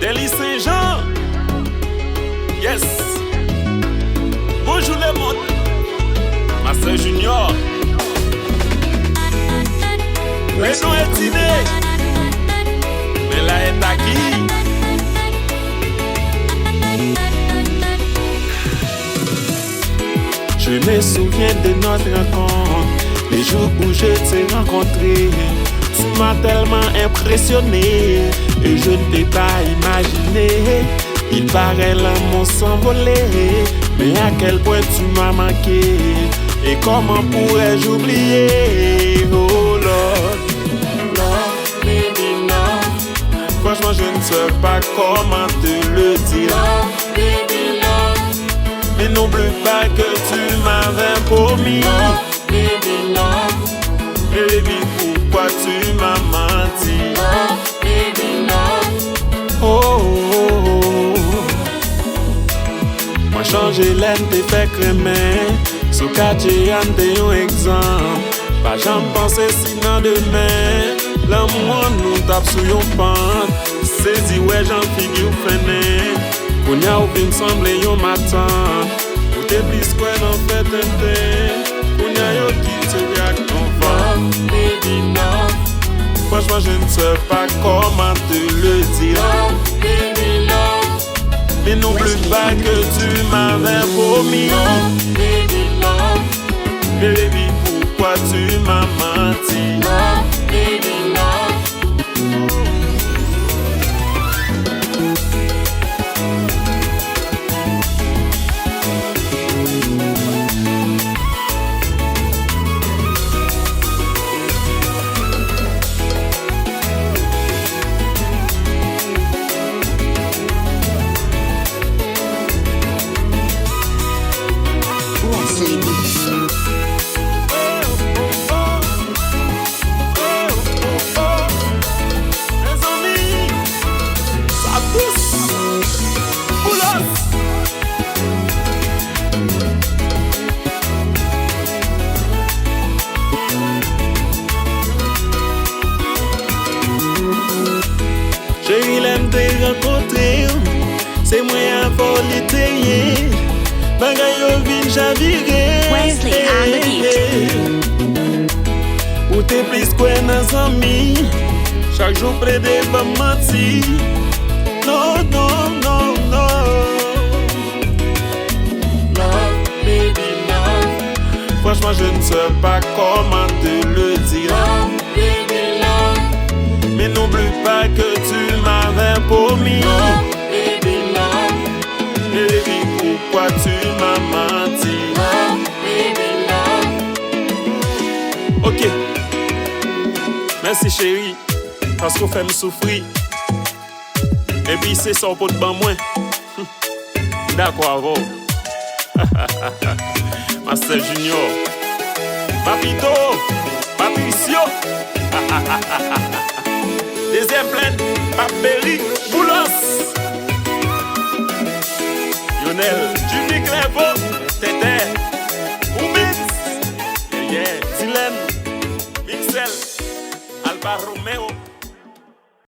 Deli Saint-Jean. Yes. Bonjour les modes. Master Junior. Le nom est Tiné. Mais là est à qui? Je me souviens de notre rencontre, les jours où je t'ai rencontré. Tu m'as tellement impressionné et je ne peux pas imaginer. Il paraît l'amour s'envoler, mais à quel point tu m'as manqué et comment pourrais-je oublier? Oh Lord, Lord, baby, Lord. Franchement, je ne sais pas comment te le dire. Lord, baby, Lord. Mais n'oublie pas que tu m'avais promis. Lord, baby, Lord. Baby, pourquoi tu m'as menti? Lord, baby, Lord. Oh, oh, oh. Moi changer l'aine te fait crémer. Sous quartier y'en te un exemple. Pas j'en pensais sinon demain. L'amour nous tape sous yon pente. Saisi ouais j'en figure fene. Qu'on y a ou fin semble yon matin. Ou te plus quoi n'en fait tenter. Qu'on y a yo qui te react ton vent. Baby love. Franchement je ne sais pas comment te le dire. Love, baby love. Mais n'oublie pas que tu m'avais promis. Love, baby love. Baby pourquoi tu m'as menti? Love, baby love. Chérie, l'aime te rencontrer. C'est moi à voliter. Bagay yo vin chavirer. Wesley on the beat. Ou te plis kwen nan zami. Chaque jour près de pas menti. Non, non, non, non. Love, baby, love. Franchement, je ne sais pas comment te le dire. Love, baby, love. Mais n'oublie pas que tu m'avais promis. Love, baby, love. Baby, pourquoi tu m'as menti? Love, baby, love. Ok. Merci chérie, parce qu'on fait me souffrir. Et puis c'est ça pour te ban moins. D'accord avant. Master Junior. Papito. Patricio. Deuxième plaine. Papéry. Boulos. Lionel. Jimmy Clevo. Tété. Oubitz. Yeah. Dylan. Mixel. Alba Romeo.